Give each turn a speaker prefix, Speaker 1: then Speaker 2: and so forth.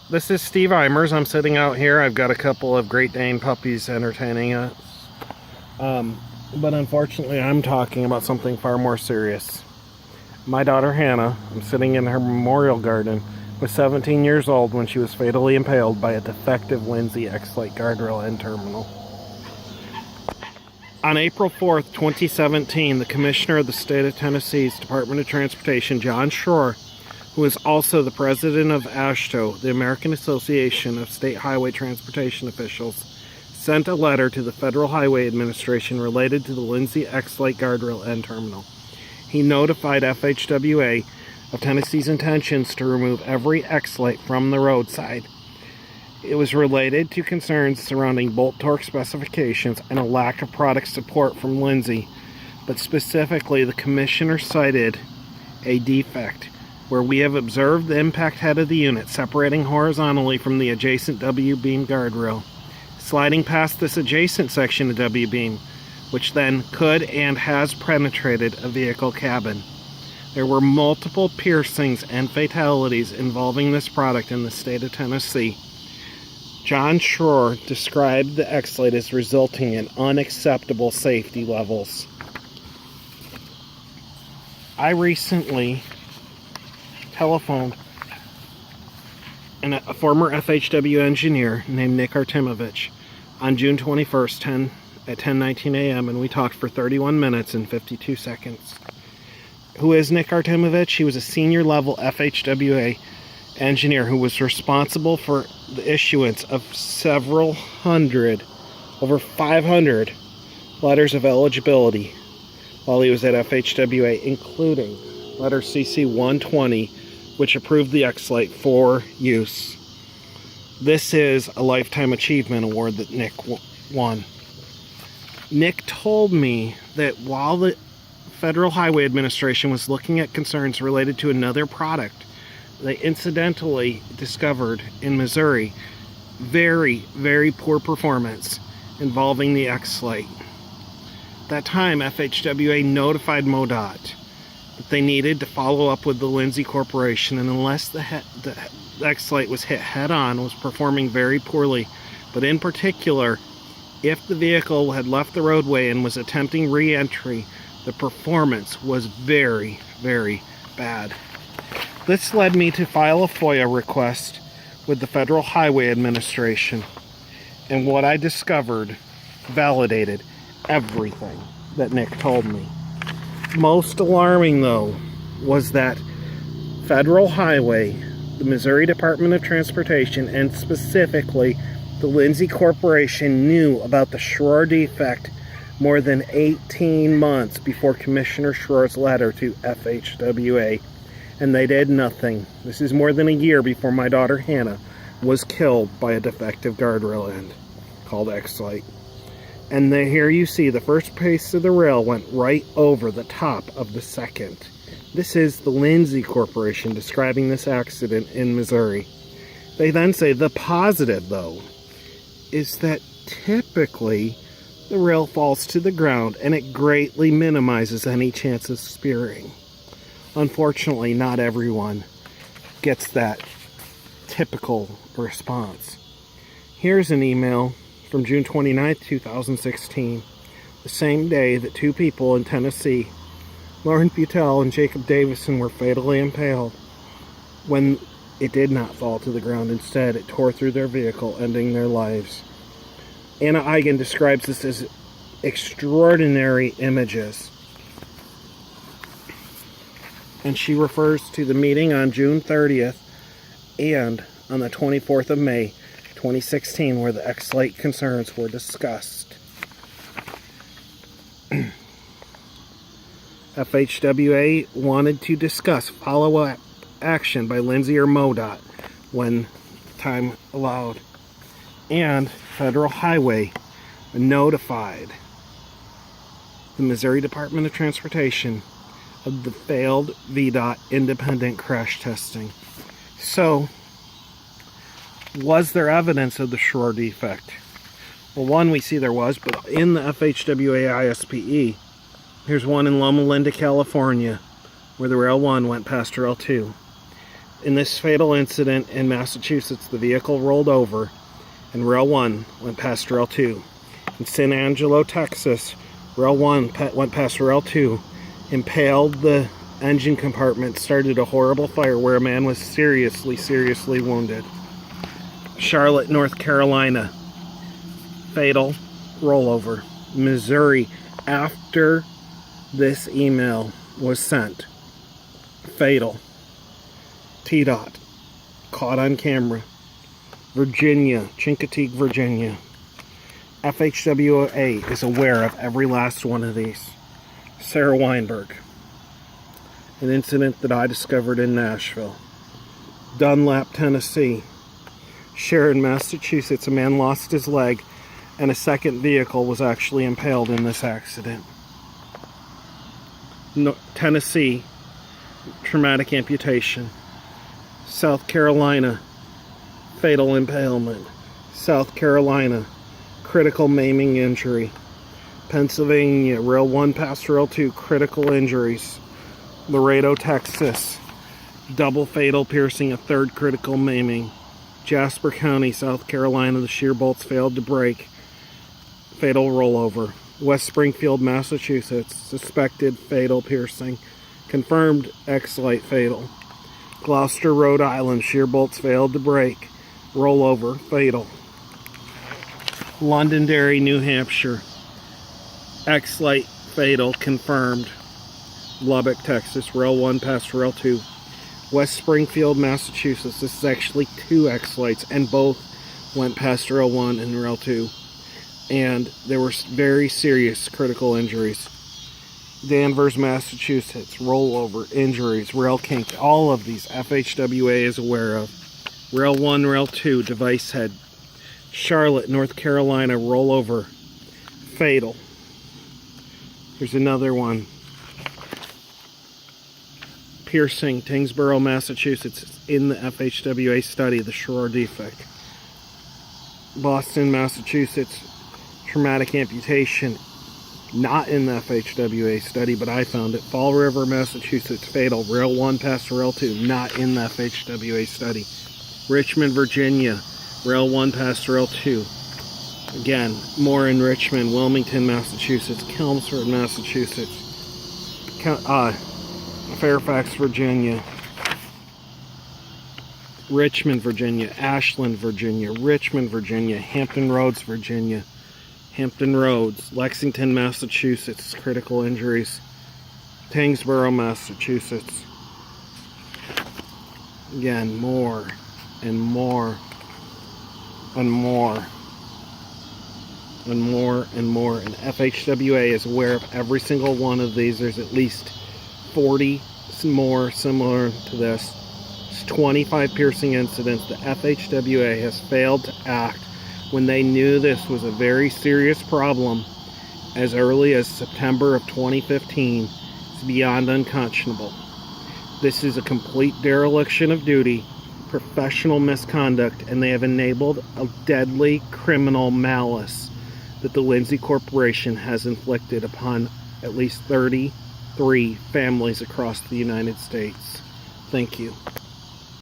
Speaker 1: This is Steve Eimers. I'm sitting out here. I've got a couple of Great Dane puppies entertaining us. But unfortunately, I'm talking about something far more serious. My daughter Hannah, I'm sitting in her memorial garden, was 17 years old when she was fatally impaled by a defective Lindsay X-lite guardrail end terminal. On April 4th, 2017, the Commissioner of the State of Tennessee's Department of Transportation, John Schroer, who is also the president of AASHTO, the American Association of State Highway Transportation Officials, sent a letter to the Federal Highway Administration related to the Lindsay X-lite guardrail end terminal. He notified FHWA of Tennessee's intentions to remove every X-lite from the roadside. It was related to concerns surrounding bolt torque specifications and a lack of product support from Lindsay, but specifically the Commissioner cited a defect where we have observed the impact head of the unit separating horizontally from the adjacent W-beam guardrail, sliding past this adjacent section of W-beam, which then could and has penetrated a vehicle cabin. There were multiple piercings and fatalities involving this product in the state of Tennessee. John Schroer described the X-lite as resulting in unacceptable safety levels. I recently telephoned a former FHWA engineer named Nick Artemovich on June 21st at 10:19 a.m. and we talked for 31 minutes and 52 seconds. Who is Nick Artemovich? He was a senior level FHWA engineer who was responsible for the issuance of several hundred, over 500 letters of eligibility while he was at FHWA, including letter CC 120, which approved the X-lite for use. This is a Lifetime Achievement Award that Nick won. Nick told me that while the Federal Highway Administration was looking at concerns related to another product they incidentally discovered in Missouri, very, very poor performance involving the X-lite. At that time, FHWA notified MoDOT that they needed to follow up with the Lindsay Corporation, and unless the X-lite was hit head-on, was performing very poorly. But in particular, if the vehicle had left the roadway and was attempting re-entry, the performance was very, very bad. This led me to file a FOIA request with the Federal Highway Administration, and what I discovered validated everything that Nick told me. Most alarming, though, was that Federal Highway, the Missouri Department of Transportation, and specifically the Lindsay Corporation knew about the Schroer defect more than 18 months before Commissioner Schroer's letter to FHWA, and they did nothing. This is more than a year before my daughter Hannah was killed by a defective guardrail end called X-lite. And here you see the first piece of the rail went right over the top of the second. This is the Lindsay Corporation describing this accident in Missouri. They then say the positive, though, is that typically the rail falls to the ground and it greatly minimizes any chance of spearing. Unfortunately, not everyone gets that typical response. Here's an email from June 29th, 2016, the same day that two people in Tennessee, Lauren Butel and Jacob Davison, were fatally impaled when it did not fall to the ground. Instead, it tore through their vehicle, ending their lives. Anna Eigen describes this as extraordinary images. And she refers to the meeting on June 30th and on the 24th of May, 2016, where the X-lite concerns were discussed. FHWA wanted to discuss follow-up action by Lindsay or MoDOT when time allowed. And Federal Highway notified the Missouri Department of Transportation of the failed VDOT independent crash testing. So, was there evidence of the Schroer defect? Well, one, we see there was, but in the FHWA ISPE, here's one in Loma Linda, California, where the rail 1 went past rail 2. In this fatal incident in Massachusetts, the vehicle rolled over and Rail 1 went past Rail 2. In San Angelo, Texas, Rail 1 went past Rail 2, impaled the engine compartment, started a horrible fire where a man was seriously wounded. Charlotte, North Carolina, fatal rollover. Missouri, after this email was sent, fatal. T-Dot, caught on camera. Virginia, Chincoteague, Virginia. FHWA is aware of every last one of these. Sarah Weinberg, an incident that I discovered in Nashville. Dunlap, Tennessee. Sharon, Massachusetts, a man lost his leg and a second vehicle was actually impaled in this accident. Tennessee, traumatic amputation. South Carolina, fatal impalement. South Carolina, critical maiming injury. Pennsylvania, Rail 1 past Rail 2, critical injuries. Laredo, Texas, double fatal piercing, a third critical maiming. Jasper County, South Carolina, the shear bolts failed to break, fatal rollover. West Springfield, Massachusetts, suspected fatal piercing, confirmed X-lite fatal. Gloucester, Rhode Island, shear bolts failed to break, rollover, fatal. Londonderry, New Hampshire, X-lite fatal, confirmed. Lubbock, Texas, Rail 1 past Rail 2. West Springfield, Massachusetts, this is actually 2 X-lites, and both went past Rail 1 and Rail 2. And there were very serious critical injuries. Danvers, Massachusetts, rollover, injuries, rail kink, all of these FHWA is aware of. Rail 1, Rail 2, device head. Charlotte, North Carolina, rollover, fatal. Here's another one. Piercing, Tyngsboro, Massachusetts, in the FHWA study, the Schroer defect. Boston, Massachusetts, traumatic amputation, not in the FHWA study, but I found it. Fall River, Massachusetts, fatal. Rail 1 past Rail 2, not in the FHWA study. Richmond, Virginia, Rail 1 past Rail 2. Again, more in Richmond. Wilmington, Massachusetts, Chelmsford, Massachusetts, Fairfax, Virginia, Richmond, Virginia, Ashland, Virginia, Richmond, Virginia, Hampton Roads, Virginia, Hampton Roads, Lexington, Massachusetts, critical injuries, Tyngsboro, Massachusetts. Again, more and more and more and more and more, and FHWA is aware of every single one of these. There's at least 40 more similar to this. It's 25 piercing incidents. The FHWA has failed to act when they knew this was a very serious problem as early as September of 2015. It's beyond unconscionable. This is a complete dereliction of duty, professional misconduct, and they have enabled a deadly criminal malice that the Lindsay Corporation has inflicted upon at least 33 families across the United States. Thank you.